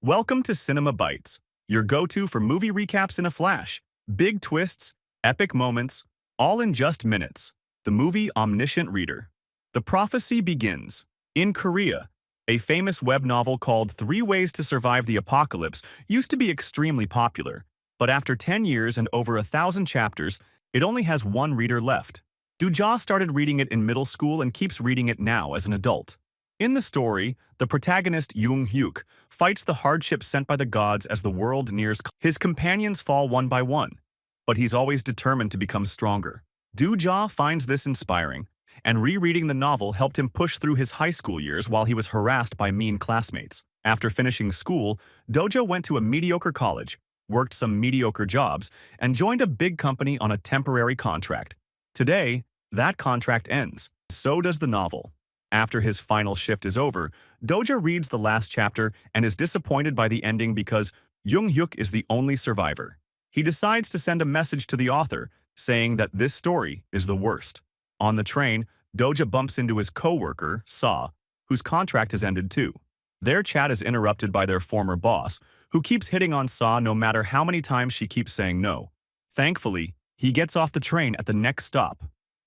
Welcome to Cinema Bites, your go-to for movie recaps in a flash. Big twists, epic moments, all in just minutes. The movie Omniscient Reader. The prophecy begins. In Korea, a famous web novel called 3 Ways to Survive the Apocalypse used to be extremely popular, but after 10 years and over 1,000 chapters, it only has one reader left. Do-ja started reading it in middle school and keeps reading it now as an adult. In the story, the protagonist Jung-hyuk fights the hardships sent by the gods as the world nears. His companions fall one by one, but he's always determined to become stronger. Do-ja finds this inspiring, and rereading the novel helped him push through his high school years while he was harassed by mean classmates. After finishing school, Do-ja went to a mediocre college, worked some mediocre jobs, and joined a big company on a temporary contract. Today, that contract ends. So does the novel. After his final shift is over, Do-ja reads the last chapter and is disappointed by the ending because Jung-hyuk is the only survivor. He decides to send a message to the author, saying that this story is the worst. On the train, Do-ja bumps into his co-worker, Sa, whose contract has ended too. Their chat is interrupted by their former boss, who keeps hitting on Sa no matter how many times she keeps saying no. Thankfully, he gets off the train at the next stop.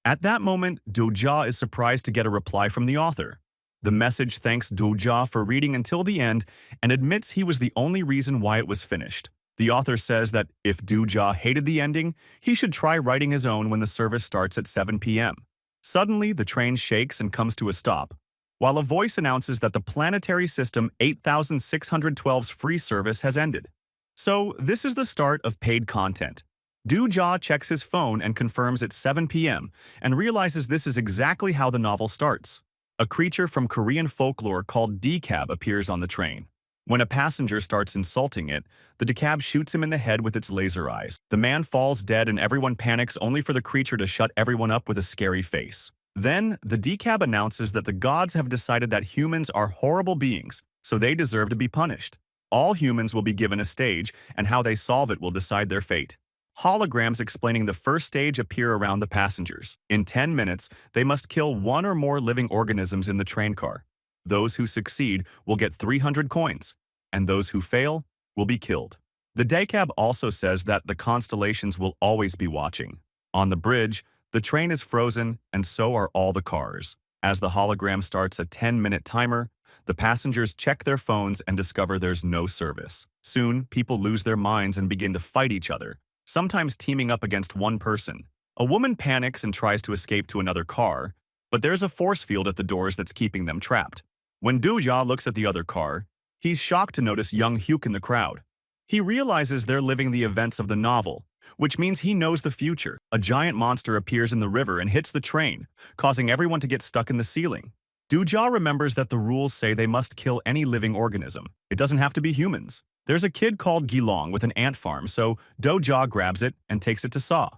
At that moment, Do-ja is surprised to get a reply from the author. The message thanks Do-ja for reading until the end and admits he was the only reason why it was finished. The author says that if Do-ja hated the ending, he should try writing his own when the service starts at 7 p.m. Suddenly, the train shakes and comes to a stop, while a voice announces that the planetary system 8612's free service has ended. So, this is the start of paid content. Do-ja checks his phone and confirms it's 7 p.m. and realizes this is exactly how the novel starts. A creature from Korean folklore called decab appears on the train. When a passenger starts insulting it, the decab shoots him in the head with its laser eyes. The man falls dead and everyone panics only for the creature to shut everyone up with a scary face. Then, the decab announces that the gods have decided that humans are horrible beings, so they deserve to be punished. All humans will be given a stage, and how they solve it will decide their fate. Holograms explaining the first stage appear around the passengers. In 10 minutes, they must kill one or more living organisms in the train car. Those who succeed will get 300 coins, and those who fail will be killed. The decab also says that the constellations will always be watching. On the bridge, the train is frozen, and so are all the cars. As the hologram starts a 10-minute timer, the passengers check their phones and discover there's no service. Soon, people lose their minds and begin to fight each other, sometimes teaming up against one person. A woman panics and tries to escape to another car, but there's a force field at the doors that's keeping them trapped. When Do-ja looks at the other car, he's shocked to notice Jung-hyuk in the crowd. He realizes they're living the events of the novel, which means he knows the future. A giant monster appears in the river and hits the train, causing everyone to get stuck in the ceiling. Do-ja remembers that the rules say they must kill any living organism. It doesn't have to be humans. There's a kid called Gilong with an ant farm, so Do-ja grabs it and takes it to Sa.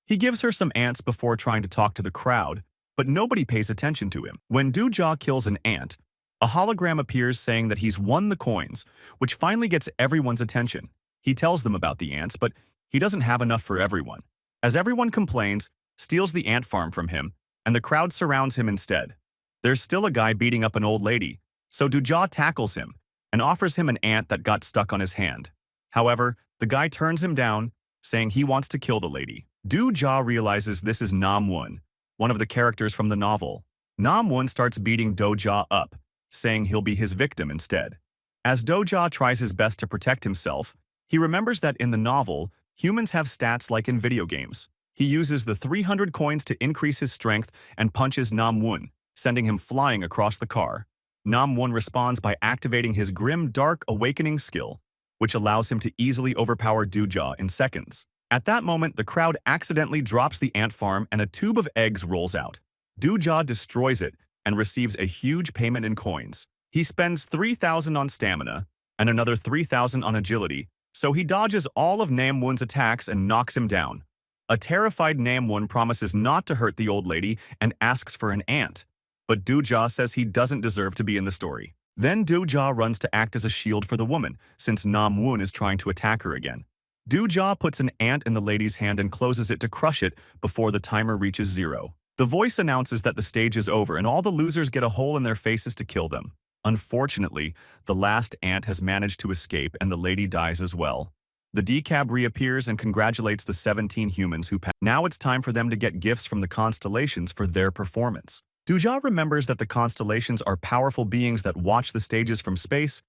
He gives her some ants before trying to talk to the crowd, but nobody pays attention to him. When Do-ja kills an ant, a hologram appears saying that he's won the coins, which finally gets everyone's attention. He tells them about the ants, but he doesn't have enough for everyone. As everyone complains, steals the ant farm from him, and the crowd surrounds him instead. There's still a guy beating up an old lady, so Do-ja tackles him and offers him an ant that got stuck on his hand. However, the guy turns him down, saying he wants to kill the lady. Do-ja realizes this is Nam-won, one of the characters from the novel. Nam-won starts beating Do-ja up, saying he'll be his victim instead. As Do-ja tries his best to protect himself, he remembers that in the novel, humans have stats like in video games. He uses the 300 coins to increase his strength and punches Nam-won, sending him flying across the car. Nam-won responds by activating his Grim Dark Awakening skill, which allows him to easily overpower Do-ja in seconds. At that moment, the crowd accidentally drops the ant farm and a tube of eggs rolls out. Do-ja destroys it and receives a huge payment in coins. He spends 3,000 on stamina and another 3,000 on agility, so he dodges all of Nam-won's attacks and knocks him down. A terrified Nam-won promises not to hurt the old lady and asks for an ant, but Do-ja says he doesn't deserve to be in the story. Then Do-ja runs to act as a shield for the woman, since Nam-won is trying to attack her again. Do-ja puts an ant in the lady's hand and closes it to crush it before the timer reaches 0. The voice announces that the stage is over and all the losers get a hole in their faces to kill them. Unfortunately, the last ant has managed to escape and the lady dies as well. The decab reappears and congratulates the 17 humans who passed. Now it's time for them to get gifts from the constellations for their performance. Duja remembers that the constellations are powerful beings that watch the stages from space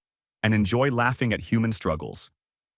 and enjoy laughing at human struggles.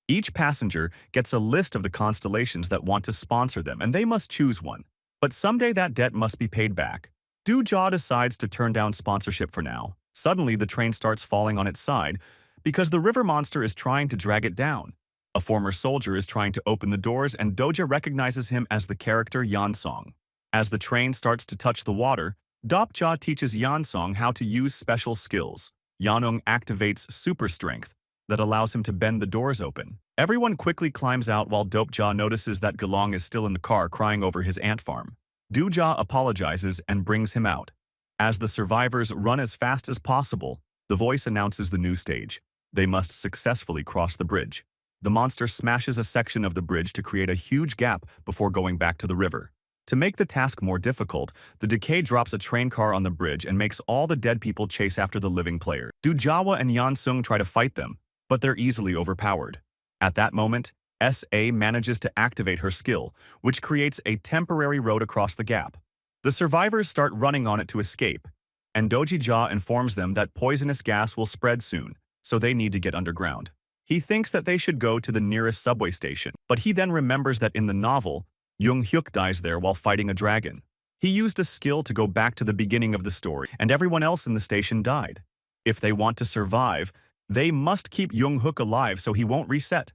Each passenger gets a list of the constellations that want to sponsor them, and they must choose one. But someday that debt must be paid back. Duja decides to turn down sponsorship for now. Suddenly, the train starts falling on its side because the river monster is trying to drag it down. A former soldier is trying to open the doors, and Doja recognizes him as the character Yansong. As the train starts to touch the water, Dopja teaches Yansong how to use special skills. Yanong activates super strength that allows him to bend the doors open. Everyone quickly climbs out while Dopja notices that Gelong is still in the car crying over his ant farm. Duja apologizes and brings him out. As the survivors run as fast as possible, the voice announces the new stage. They must successfully cross the bridge. The monster smashes a section of the bridge to create a huge gap before going back to the river. To make the task more difficult, the Decay drops a train car on the bridge and makes all the dead people chase after the living player. Dujawa and Yansung try to fight them, but they're easily overpowered. At that moment, SA manages to activate her skill, which creates a temporary road across the gap. The survivors start running on it to escape, and Dojija informs them that poisonous gas will spread soon, so they need to get underground. He thinks that they should go to the nearest subway station, but he then remembers that in the novel, Jung Hyuk dies there while fighting a dragon. He used a skill to go back to the beginning of the story, and everyone else in the station died. If they want to survive, they must keep Jung Hyuk alive so he won't reset.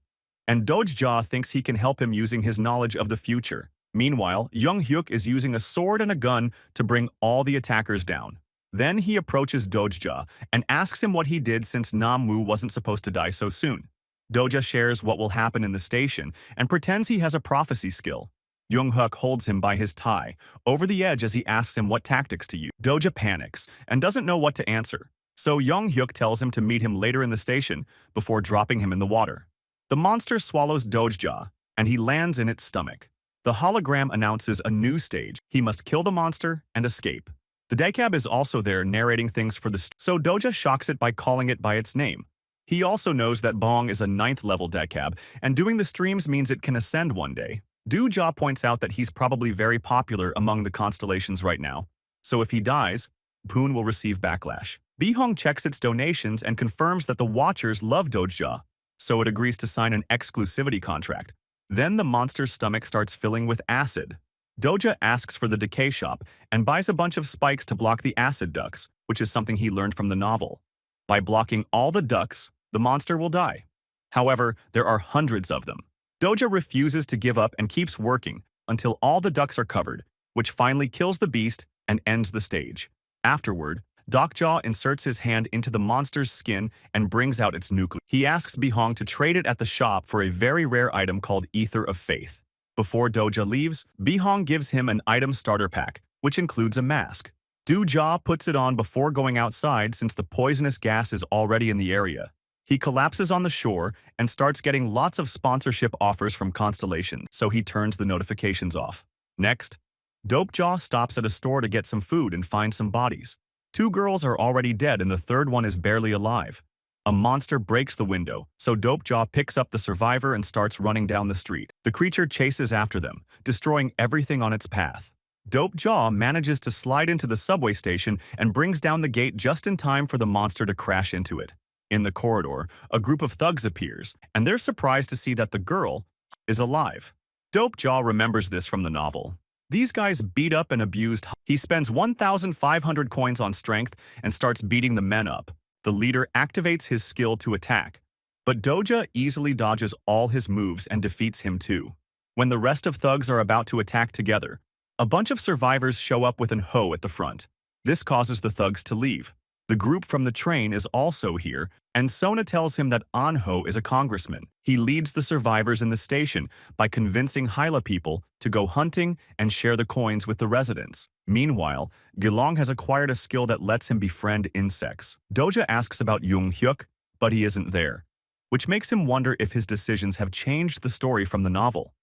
And Dojja thinks he can help him using his knowledge of the future. Meanwhile, Jung Hyuk is using a sword and a gun to bring all the attackers down. Then he approaches Dojja and asks him what he did since Nam Woo wasn't supposed to die so soon. Doja shares what will happen in the station and pretends he has a prophecy skill. Jung Hyuk holds him by his tie, over the edge as he asks him what tactics to use. Doja panics and doesn't know what to answer, so Jung Hyuk tells him to meet him later in the station before dropping him in the water. The monster swallows Dojja, and he lands in its stomach. The hologram announces a new stage. He must kill the monster and escape. The Decab is also there narrating things for the so Doja shocks it by calling it by its name. He also knows that Bong is a 9th level Decab, and doing the streams means it can ascend one day. Duja points out that he's probably very popular among the constellations right now, so if he dies, Poon will receive backlash. Bihong checks its donations and confirms that the Watchers love Doja, so it agrees to sign an exclusivity contract. Then the monster's stomach starts filling with acid. Doja asks for the Decay shop and buys a bunch of spikes to block the acid ducts, which is something he learned from the novel. By blocking all the ducts, the monster will die. However, there are hundreds of them. Doja refuses to give up and keeps working until all the ducts are covered, which finally kills the beast and ends the stage. Afterward, Dokja inserts his hand into the monster's skin and brings out its nucleus. He asks Bihong to trade it at the shop for a very rare item called Ether of Faith. Before Doja leaves, Bihong gives him an item starter pack, which includes a mask. Doja puts it on before going outside since the poisonous gas is already in the area. He collapses on the shore and starts getting lots of sponsorship offers from constellations, so he turns the notifications off. Next, Dopejaw stops at a store to get some food and finds some bodies. 2 girls are already dead and the third one is barely alive. A monster breaks the window, so Dopejaw picks up the survivor and starts running down the street. The creature chases after them, destroying everything on its path. Dopejaw manages to slide into the subway station and brings down the gate just in time for the monster to crash into it. In the corridor, a group of thugs appears, and they're surprised to see that the girl is alive. Dopejaw remembers this from the novel. These guys beat up and abused. He spends 1,500 coins on strength and starts beating the men up. The leader activates his skill to attack, but Doja easily dodges all his moves and defeats him too. When the rest of thugs are about to attack together, a bunch of survivors show up with an hoe at the front. This causes the thugs to leave. The group from the train is also here, and Sona tells him that Anho is a congressman. He leads the survivors in the station by convincing Hyla people to go hunting and share the coins with the residents. Meanwhile, Gilong has acquired a skill that lets him befriend insects. Doja asks about Jung Hyuk, but he isn't there, which makes him wonder if his decisions have changed the story from the novel.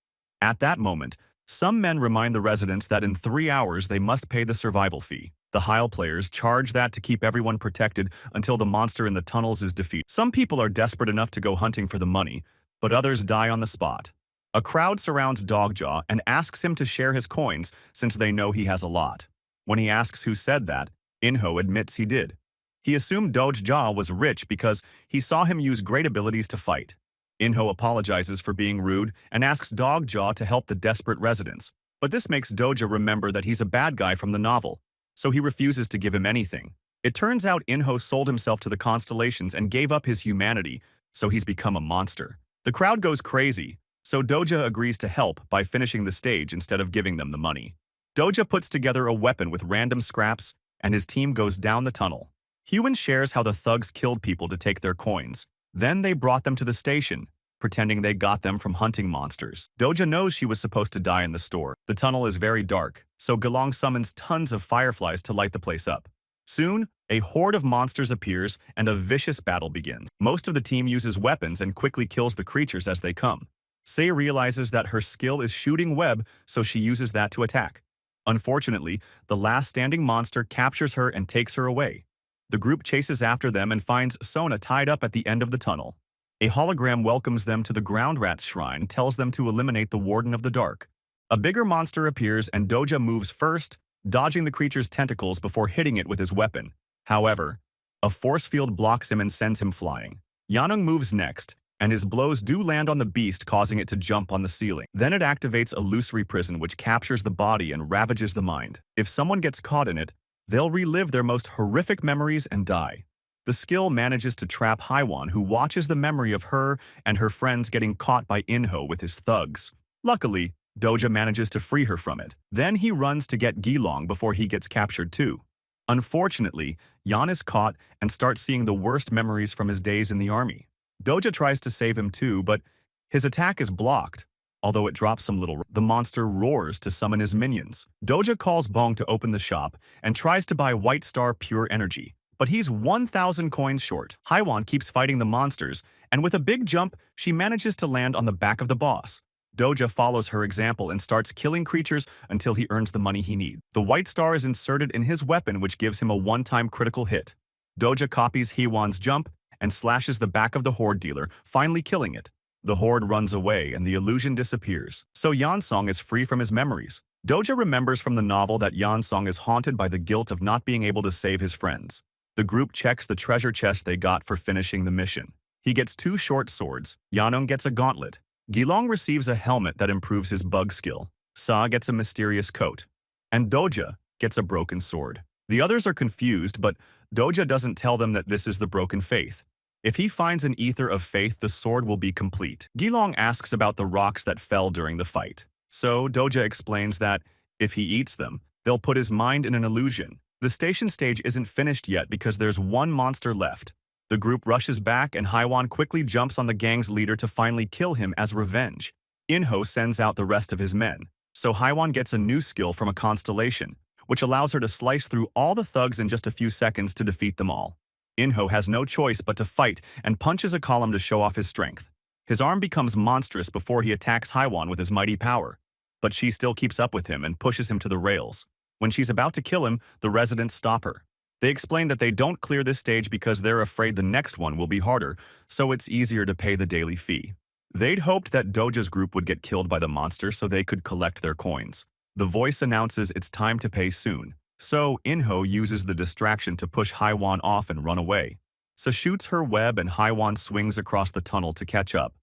At that moment, some men remind the residents that in 3 hours they must pay the survival fee. The Heil players charge that to keep everyone protected until the monster in the tunnels is defeated. Some people are desperate enough to go hunting for the money, but others die on the spot. A crowd surrounds Dogjaw and asks him to share his coins since they know he has a lot. When he asks who said that, Inho admits he did. He assumed Dogjaw was rich because he saw him use great abilities to fight. Inho apologizes for being rude and asks Dogjaw to help the desperate residents, but this makes Doja remember that he's a bad guy from the novel, so he refuses to give him anything. It turns out Inho sold himself to the constellations and gave up his humanity, so he's become a monster. The crowd goes crazy, so Doja agrees to help by finishing the stage instead of giving them the money. Doja puts together a weapon with random scraps, and his team goes down the tunnel. Huan shares how the thugs killed people to take their coins. Then they brought them to the station, pretending they got them from hunting monsters. Doja knows she was supposed to die in the store. The tunnel is very dark, so Gelong summons tons of fireflies to light the place up. Soon, a horde of monsters appears and a vicious battle begins. Most of the team uses weapons and quickly kills the creatures as they come. Sei realizes that her skill is shooting web, so she uses that to attack. Unfortunately, the last standing monster captures her and takes her away. The group chases after them and finds Sona tied up at the end of the tunnel. A hologram welcomes them to the Ground Rat's shrine and tells them to eliminate the Warden of the Dark. A bigger monster appears and Doja moves first, dodging the creature's tentacles before hitting it with his weapon. However, a force field blocks him and sends him flying. Yanung moves next, and his blows do land on the beast, causing it to jump on the ceiling. Then it activates illusory prison which captures the body and ravages the mind. If someone gets caught in it, they'll relive their most horrific memories and die. The skill manages to trap Haiwan, who watches the memory of her and her friends getting caught by Inho with his thugs. Luckily, Doja manages to free her from it. Then he runs to get Gelong before he gets captured too. Unfortunately, Yan is caught and starts seeing the worst memories from his days in the army. Doja tries to save him too, but his attack is blocked. Although it drops some little, the monster roars to summon his minions. Doja calls Bong to open the shop and tries to buy White Star Pure Energy, but he's 1,000 coins short. Haiwan keeps fighting the monsters, and with a big jump, she manages to land on the back of the boss. Doja follows her example and starts killing creatures until he earns the money he needs. The White Star is inserted in his weapon, which gives him a one-time critical hit. Doja copies Haiwan's jump and slashes the back of the Horde dealer, finally killing it. The Horde runs away and the illusion disappears, so Yansong is free from his memories. Doja remembers from the novel that Yansong is haunted by the guilt of not being able to save his friends. The group checks the treasure chest they got for finishing the mission. He gets 2 short swords, Yanong gets a gauntlet. Gelong receives a helmet that improves his bug skill. Sa gets a mysterious coat. And Doja gets a broken sword. The others are confused, but Doja doesn't tell them that this is the broken faith. If he finds an ether of faith, the sword will be complete. Gelong asks about the rocks that fell during the fight. So Doja explains that if he eats them, they'll put his mind in an illusion. The station stage isn't finished yet because there's one monster left. The group rushes back and Haiwan quickly jumps on the gang's leader to finally kill him as revenge. Inho sends out the rest of his men, so Haiwan gets a new skill from a constellation, which allows her to slice through all the thugs in just a few seconds to defeat them all. Inho has no choice but to fight and punches a column to show off his strength. His arm becomes monstrous before he attacks Haiwan with his mighty power, but she still keeps up with him and pushes him to the rails. When she's about to kill him, the residents stop her. They explain that they don't clear this stage because they're afraid the next one will be harder, so it's easier to pay the daily fee. They'd hoped that Doja's group would get killed by the monster so they could collect their coins. The voice announces it's time to pay soon, so Inho uses the distraction to push Haiwan off and run away. So shoots her web and Haiwan swings across the tunnel to catch up.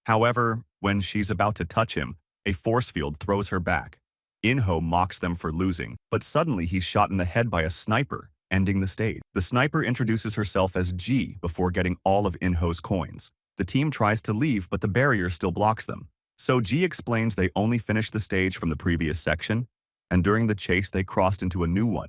However, when she's about to touch him, a force field throws her back. Inho mocks them for losing, but suddenly he's shot in the head by a sniper, ending the stage. The sniper introduces herself as G before getting all of Inho's coins. The team tries to leave, but the barrier still blocks them. So G explains they only finished the stage from the previous section, and during the chase they crossed into a new one.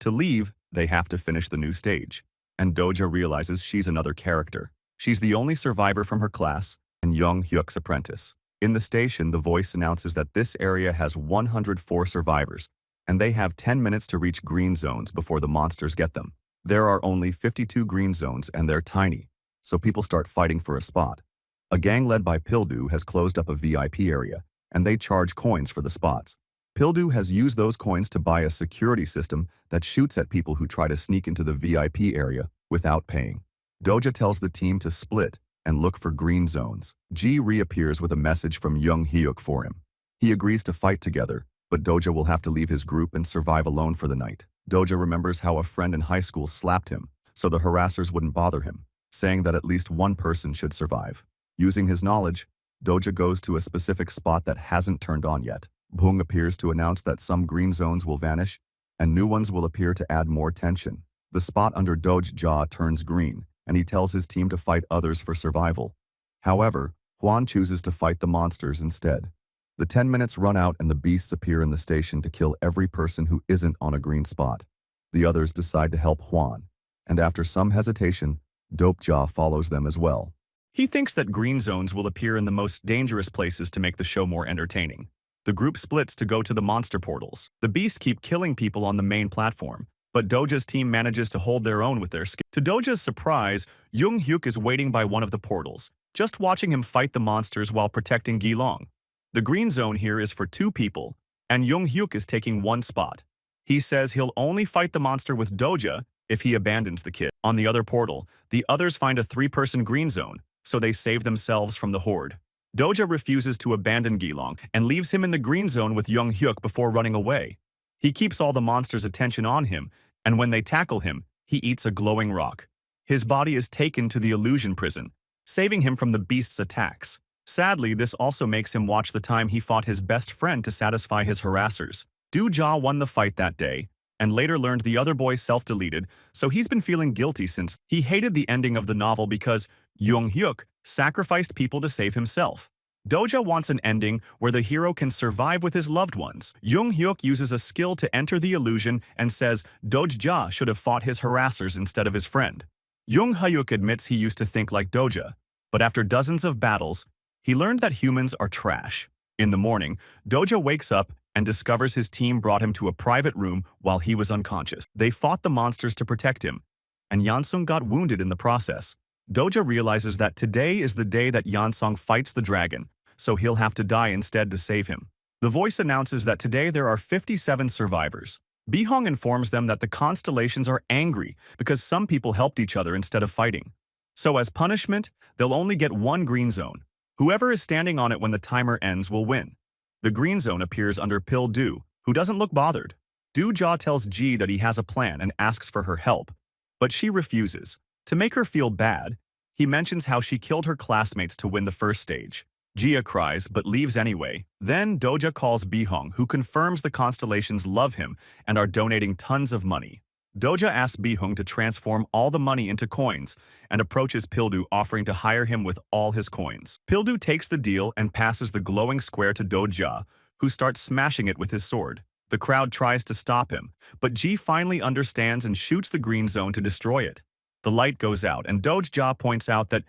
To leave, they have to finish the new stage. And Doja realizes she's another character. She's the only survivor from her class, and Young Hyuk's apprentice. In the station, the voice announces that this area has 104 survivors, and they have 10 minutes to reach green zones before the monsters get them. There are only 52 green zones and they're tiny, so people start fighting for a spot. A gang led by Pildu has closed up a VIP area, and they charge coins for the spots. Pildu has used those coins to buy a security system that shoots at people who try to sneak into the VIP area without paying. Doja tells the team to split and look for green zones. Ji reappears with a message from Young Hyuk for him. He agrees to fight together, but Doja will have to leave his group and survive alone for the night. Doja remembers how a friend in high school slapped him, so the harassers wouldn't bother him, saying that at least one person should survive. Using his knowledge, Doja goes to a specific spot that hasn't turned on yet. Bung appears to announce that some green zones will vanish, and new ones will appear to add more tension. The spot under Doja jaw turns green, and he tells his team to fight others for survival. However, Hwan chooses to fight the monsters instead. The 10 minutes run out and the beasts appear in the station to kill every person who isn't on a green spot. The others decide to help Hwan, and after some hesitation, Dope Jaw follows them as well. He thinks that green zones will appear in the most dangerous places to make the show more entertaining. The group splits to go to the monster portals. The beasts keep killing people on the main platform, but Doja's team manages to hold their own with their skill. To Doja's surprise, Young Hyuk is waiting by one of the portals, just watching him fight the monsters while protecting Gilong. The green zone here is for 2 people, and Young Hyuk is taking 1 spot. He says he'll only fight the monster with Doja if he abandons the kid. On the other portal, the others find a 3-person green zone, so they save themselves from the horde. Doja refuses to abandon Gilong and leaves him in the green zone with Young Hyuk before running away. He keeps all the monsters' attention on him, and when they tackle him, he eats a glowing rock. His body is taken to the illusion prison, saving him from the beast's attacks. Sadly, this also makes him watch the time he fought his best friend to satisfy his harassers. Do-ja won the fight that day, and later learned the other boy self-deleted, so he's been feeling guilty since he hated the ending of the novel because Young Hyuk sacrificed people to save himself. Doja wants an ending where the hero can survive with his loved ones. Young Hyuk uses a skill to enter the illusion and says Doja should have fought his harassers instead of his friend. Young Hyuk admits he used to think like Doja, but after dozens of battles, he learned that humans are trash. In the morning, Doja wakes up and discovers his team brought him to a private room while he was unconscious. They fought the monsters to protect him, and Yansung got wounded in the process. Doja realizes that today is the day that Yansung fights the dragon, so he'll have to die instead to save him. The voice announces that today there are 57 survivors. Bihong informs them that the constellations are angry because some people helped each other instead of fighting. So as punishment, they'll only get 1 green zone. Whoever is standing on it when the timer ends will win. The green zone appears under Pildu, who doesn't look bothered. Do-ja tells Ji that he has a plan and asks for her help, but she refuses. To make her feel bad, he mentions how she killed her classmates to win the first stage. Jia cries but leaves anyway. Then Doja calls Bihong, who confirms the constellations love him and are donating tons of money. Doja asks Bihong to transform all the money into coins and approaches Pildu, offering to hire him with all his coins. Pildu takes the deal and passes the glowing square to Doja, who starts smashing it with his sword. The crowd tries to stop him, but Ji finally understands and shoots the green zone to destroy it. The light goes out, and Doja points out that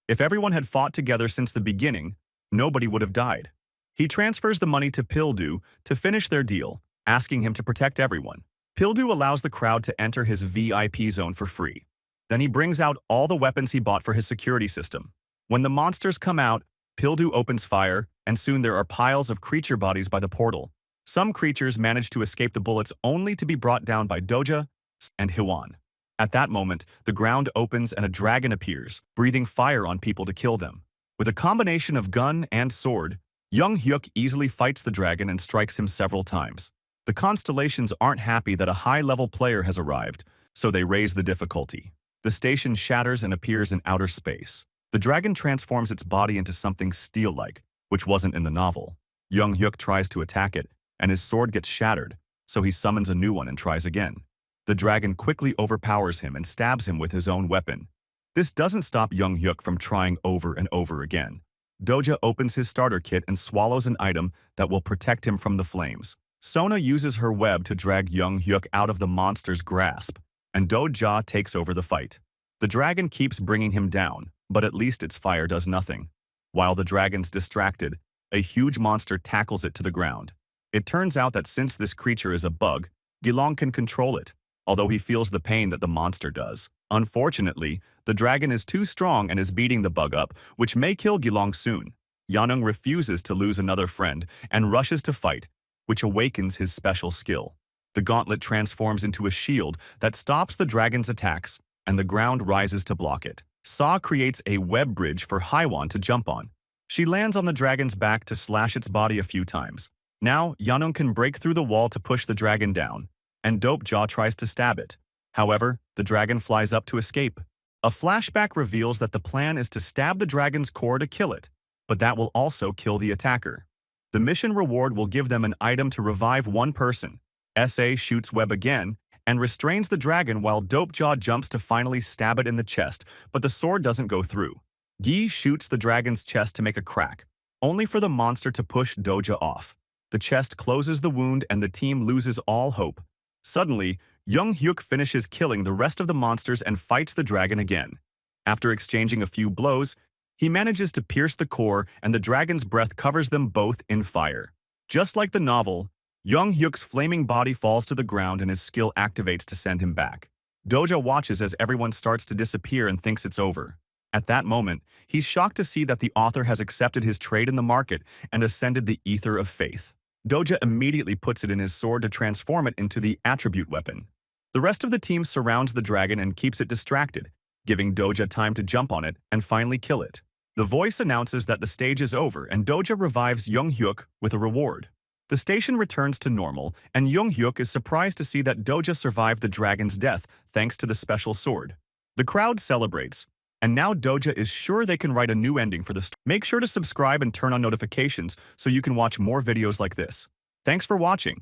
if everyone had fought together since the beginning, nobody would have died. He transfers the money to Pildu to finish their deal, asking him to protect everyone. Pildu allows the crowd to enter his VIP zone for free. Then he brings out all the weapons he bought for his security system. When the monsters come out, Pildu opens fire, and soon there are piles of creature bodies by the portal. Some creatures manage to escape the bullets only to be brought down by Doja and Hwan. At that moment, the ground opens and a dragon appears, breathing fire on people to kill them. With a combination of gun and sword, Young Hyuk easily fights the dragon and strikes him several times. The constellations aren't happy that a high-level player has arrived, so they raise the difficulty. The station shatters and appears in outer space. The dragon transforms its body into something steel-like, which wasn't in the novel. Young Hyuk tries to attack it, and his sword gets shattered, so he summons a new one and tries again. The dragon quickly overpowers him and stabs him with his own weapon. This doesn't stop Young Hyuk from trying over and over again. Doja opens his starter kit and swallows an item that will protect him from the flames. Sona uses her web to drag Young Hyuk out of the monster's grasp, and Doja takes over the fight. The dragon keeps bringing him down, but at least its fire does nothing. While the dragon's distracted, a huge monster tackles it to the ground. It turns out that since this creature is a bug, Gilong can control it, although he feels the pain that the monster does. Unfortunately, the dragon is too strong and is beating the bug up, which may kill Gilong soon. Yanung refuses to lose another friend and rushes to fight, which awakens his special skill. The gauntlet transforms into a shield that stops the dragon's attacks, and the ground rises to block it. Saw creates a web bridge for Haiwan to jump on. She lands on the dragon's back to slash its body a few times. Now, Yanung can break through the wall to push the dragon down, and Dope Jaw tries to stab it. However, the dragon flies up to escape. A flashback reveals that the plan is to stab the dragon's core to kill it, but that will also kill the attacker. The mission reward will give them an item to revive one person. SA shoots Web again and restrains the dragon while Dope Jaw jumps to finally stab it in the chest, but the sword doesn't go through. Gi shoots the dragon's chest to make a crack, only for the monster to push Doja off. The chest closes the wound and the team loses all hope. Suddenly, Young Hyuk finishes killing the rest of the monsters and fights the dragon again. After exchanging a few blows, he manages to pierce the core and the dragon's breath covers them both in fire. Just like the novel, Young Hyuk's flaming body falls to the ground and his skill activates to send him back. Doja watches as everyone starts to disappear and thinks it's over. At that moment, he's shocked to see that the author has accepted his trade in the market and ascended the Ether of Faith. Doja immediately puts it in his sword to transform it into the attribute weapon. The rest of the team surrounds the dragon and keeps it distracted, giving Doja time to jump on it and finally kill it. The voice announces that the stage is over and Doja revives Young Hyuk with a reward. The station returns to normal, and Young Hyuk is surprised to see that Doja survived the dragon's death thanks to the special sword. The crowd celebrates, and now Doja is sure they can write a new ending for the story. Make sure to subscribe and turn on notifications so you can watch more videos like this. Thanks for watching.